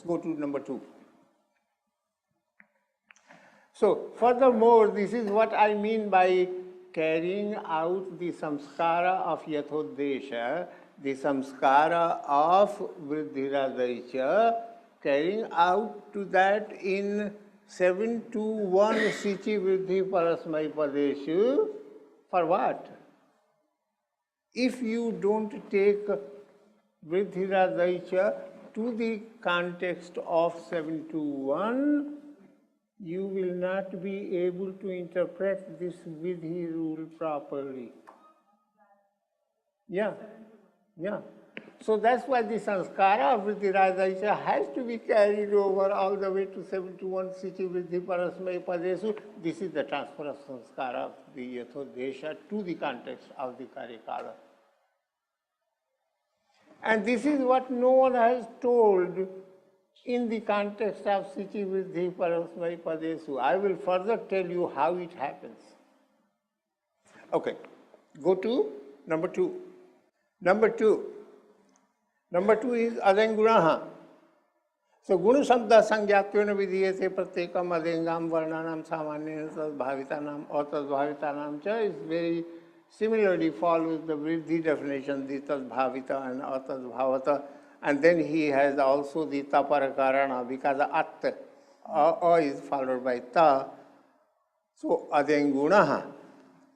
go to number 2. So, furthermore, this is what I mean by carrying out the samskara of yathodesha, the samskara of vriddhiradaicha, carrying out to that in 7 to 1 sichi vriddhi parasmai padeshu. For what? If you don't take vriddhiradaicha to the context of 7 to 1, you will not be able to interpret this vidhi rule properly. Yeah. So that's why the sanskara of vriddhiradaicha has to be carried over all the way to 7 to 1 sichi vriddhi parasmai padesu. This is the transfer of sanskara of the yathodesha to the context of the karyakala. And this is what no one has told in the context of sichi vriddhi parasmai padesu. I will further tell you how it happens. Okay, go to number 2. Number 2 is adengunaha. So guna shabda sangyatvyona vidhiyate pratyekam adengam varnanam samanyena tadbhavitanam or tadbhavitanam cha is very similarly follows the vriddhi definition, the tadbhavita and atadbhavata. And then he has also the taparakarana because at a is followed by ta. So adengunaha,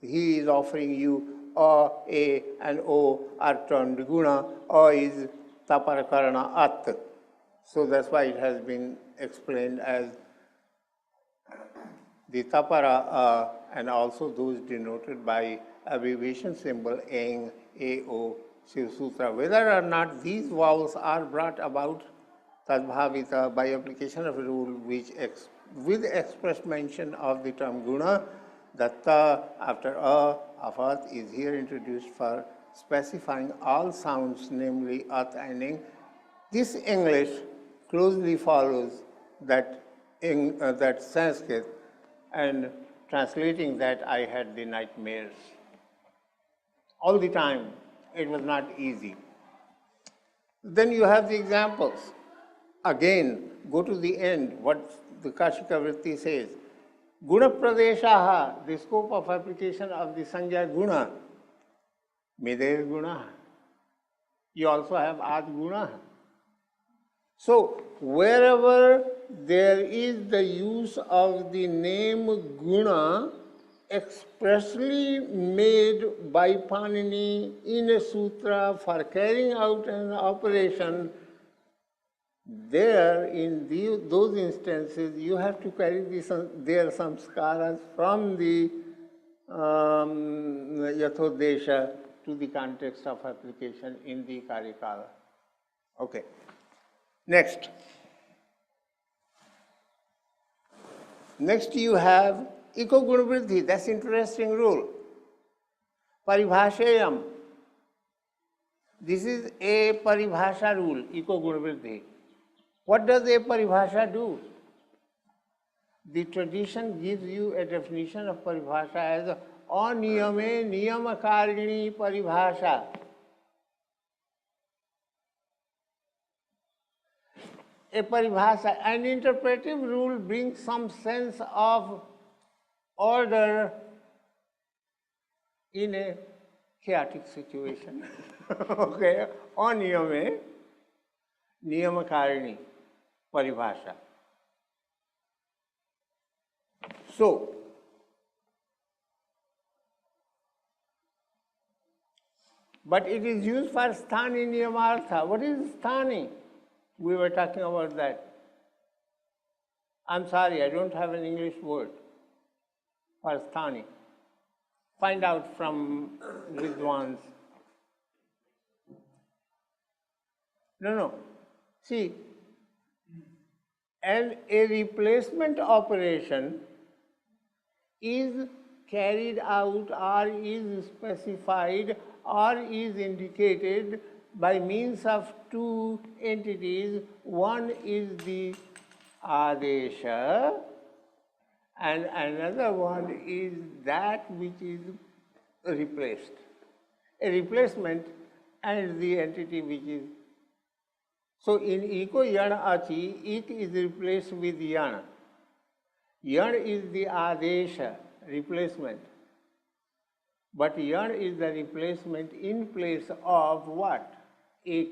he is offering you a and o are termed guna. Is taparakarana at. So that's why it has been explained as the tapara and also those denoted by abbreviation symbol eng, ao, Shiv Sutra. Whether or not these vowels are brought about tadbhavita by application of a rule which with express mention of the term guna, the ta after a of at is here introduced for specifying all sounds, namely at and ing. This English closely follows that Sanskrit, and translating that I had the nightmares. All the time, it was not easy. Then you have the examples. Again, go to the end, what the Kashika Vritti says. Guna pradeshaha, the scope of application of the Sangya guna. Medev guna. You also have ad guna. So, wherever there is the use of the name guna expressly made by Pāṇini in a sutra for carrying out an operation, there in those instances you have to carry their samskaras from the yathodesha to the context of application in the karyakala. Okay. Next you have iko guna vriddhi. That's interesting rule. Paribhashayam. This is a paribhasha rule, iko guna vriddhi. What does a paribhasha do? The tradition gives you a definition of paribhasha as aniyame niyamakarini paribhasha. A paribhasha, an interpretive rule brings some sense of order in a chaotic situation. Okay, aniyame niyamakarini paribhasha. So, but it is used for sthani niyamartha. What is sthani? We were talking about that. I'm sorry, I don't have an English word for sthani. Find out from Vidwans. No. See, and a replacement operation is carried out or is specified or is indicated by means of two entities. One is the adesha and another one is that which is replaced. A replacement and the entity which is So in iko yan achi, ik is replaced with yan. Yan is the adesha, replacement. But yan is the replacement in place of what? Ik.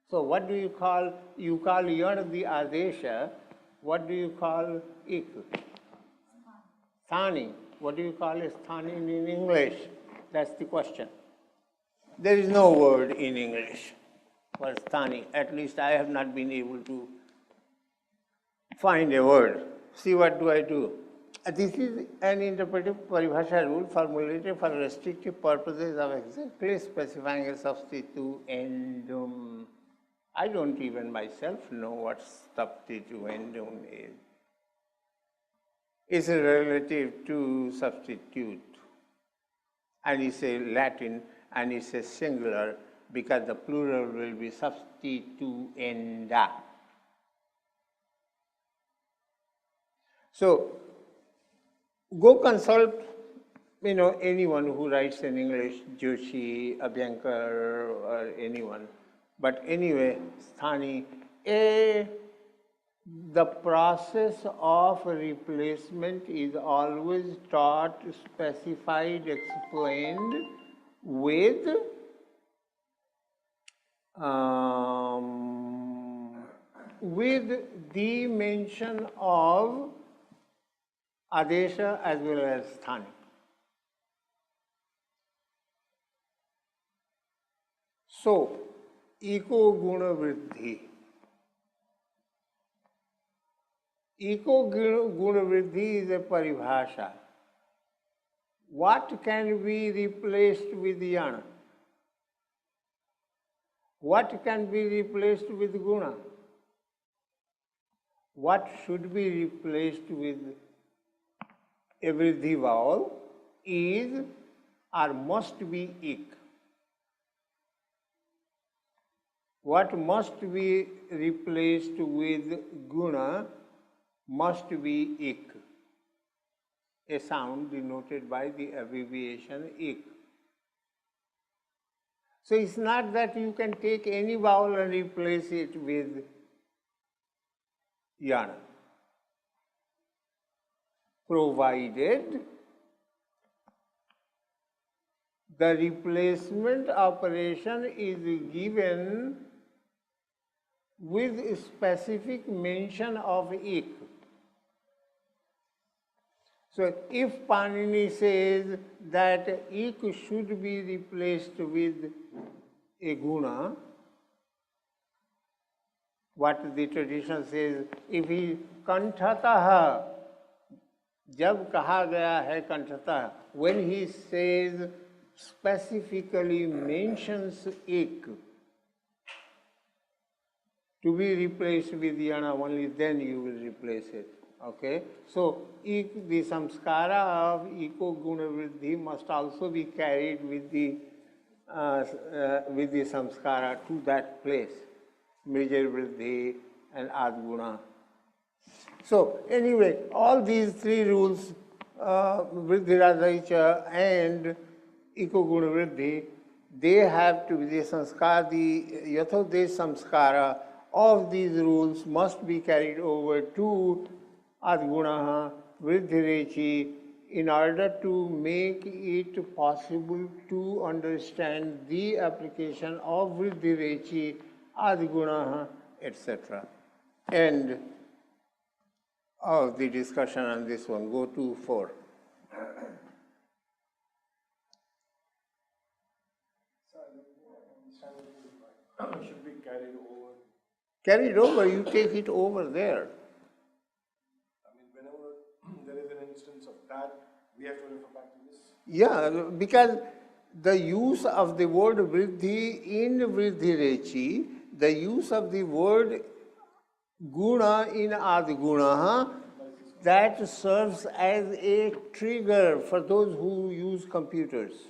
So what do you call? You call yan the adesha. What do you call ik? Sthani. What do you call a sthani in English? That's the question. There is no word in English for sthani. At least I have not been able to find a word. See, what do I do? This is an interpretive paribhasha rule formulated for restrictive purposes of exactly specifying a substituendum. I don't even myself know what substituendum is. It's relative to substitute. And it's a Latin and it's a singular because the plural will be substituenda. So, go consult, anyone who writes in English, Joshi, Abhyankar, or anyone. But anyway, sthani, the process of replacement is always taught, specified, explained with the mention of adesha as well as sthani. So, eko guna vriddhi. Eko guna vriddhi is a paribhasha. What can be replaced with yana? What can be replaced with guna? What should be replaced with a vriddhi vowel is or must be ik. What must be replaced with guna must be ik, a sound denoted by the abbreviation ik. So it's not that you can take any vowel and replace it with yana, provided the replacement operation is given with specific mention of ik. So if Pāṇini says that ik should be replaced with a guna, what the tradition says, if he kanthataha, jab kaha gaya hai kanthataha, when he says, specifically mentions ik to be replaced with yana, only then you will replace it. Okay? So, ik, the samskara of eko guna vriddhi must also be carried with the samskara to that place, major vriddhi and adguna. So, anyway, all these three rules, vriddhi radhaicha and eko guna vriddhi, they have to be the sanskara, the yathodesh samskara of these rules must be carried over to adgunaha vriddhirechi in order to make it possible to understand the application of vriddhirechi, adgunaha, etc. End of the discussion on this one. Go to 4. Should be carried over. Carried over, you take it over there. I mean, whenever there is an instance of that, we have to refer back to this. Yeah, because the use of the word vriddhi in vriddhirechi, the use of the word guna in adgunaha, that serves as a trigger for those who use computers.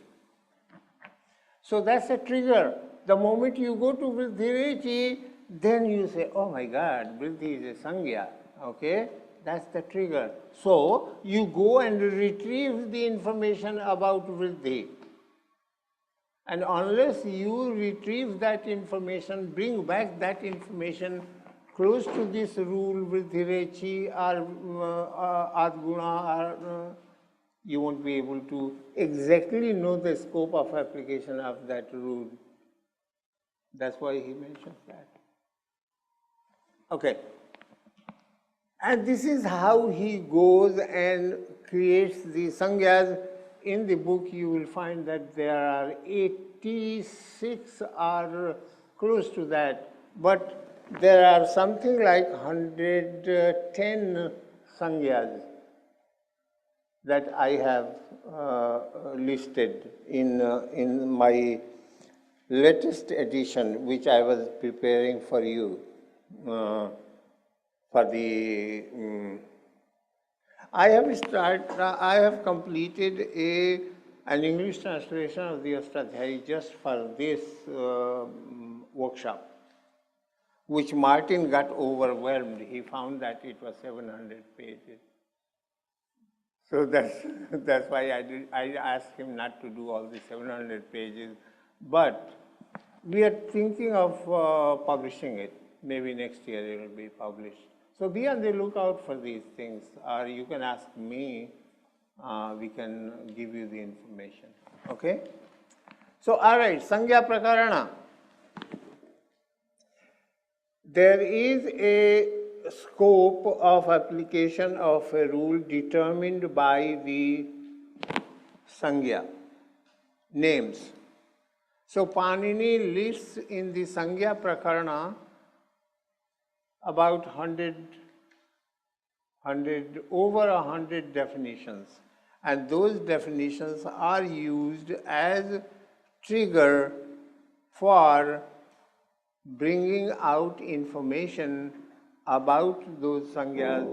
So that's a trigger. The moment you go to vriddhirechi, then you say, oh my God, vriddhi is a sangya. Okay? That's the trigger. So you go and retrieve the information about vriddhi. And unless you retrieve that information, bring back that information close to this rule with Hirechi or Adguna, or you won't be able to exactly know the scope of application of that rule. That's why he mentions that. Okay. And this is how he goes and creates the sangyas. In the book, you will find that there are 86 or close to that, but there are something like 110 sangyas that I have listed in my latest edition, which I was preparing for you. For the, I have completed an English translation of the Astadhyayi just for this workshop, which Martin got overwhelmed. He found that it was 700 pages. So that's why I asked him not to do all the 700 pages. But we are thinking of publishing it. Maybe next year it will be published. So be on the lookout for these things, or you can ask me. We can give you the information. Okay? So, all right, Sangya Prakarana. There is a scope of application of a rule determined by the Sangya, names. So, Pāṇini lists in the Sangya Prakarana about over 100 definitions, and those definitions are used as trigger for bringing out information about those sangyas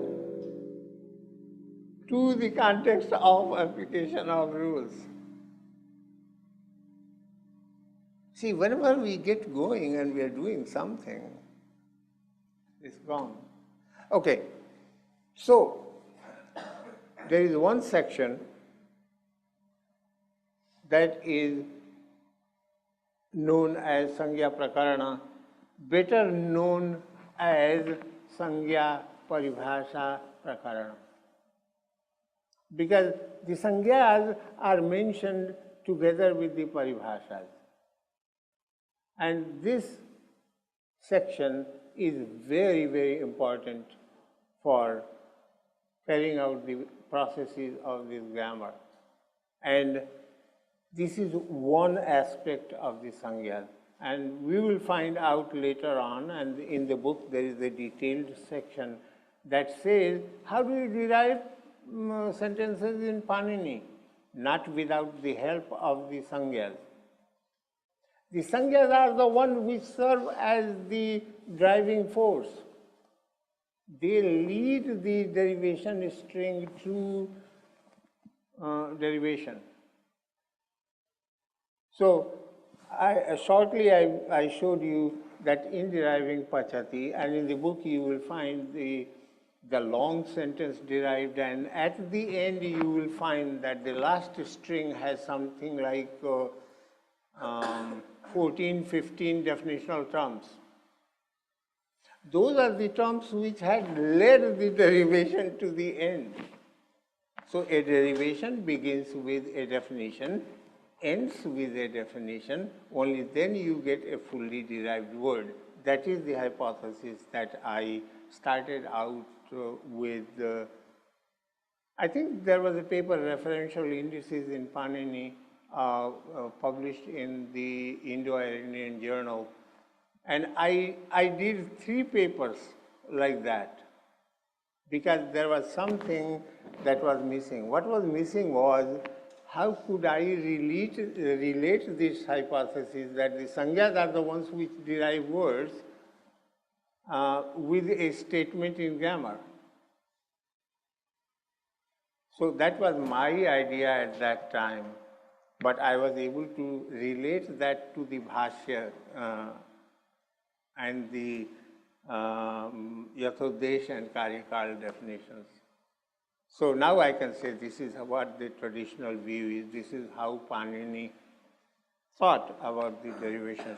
to the context of application of rules. See, whenever we get going and we are doing something, it's gone. Okay, so there is one section that is known as Sangya Prakarana, better known as Sangya Paribhasha Prakarana, because the Sangyas are mentioned together with the Paribhashas. And this section is very, very important for carrying out the processes of this grammar. And this is one aspect of the Sangyas. And we will find out later on, and in the book there is a detailed section that says, how do you derive sentences in Pāṇini? Not without the help of the Sangyas. The Sangyas are the ones which serve as the driving force. They lead the derivation string to derivation. So, shortly I showed you that in deriving Pachati, and in the book you will find the long sentence derived, and at the end you will find that the last string has something like 14, 15 definitional terms. Those are the terms which had led the derivation to the end. So a derivation begins with a definition, ends with a definition, only then you get a fully derived word. That is the hypothesis that I started out with. I think there was a paper, Referential Indices in Pāṇini, published in the Indo-Iranian Journal. And I did 3 papers like that, because there was something that was missing. What was missing was, how could I relate this hypothesis that the Sangyas are the ones which derive words with a statement in grammar. So that was my idea at that time, but I was able to relate that to the Bhashya and the Yathodesh and Karyakal definitions. So now I can say this is what the traditional view is, this is how Pāṇini thought about the derivation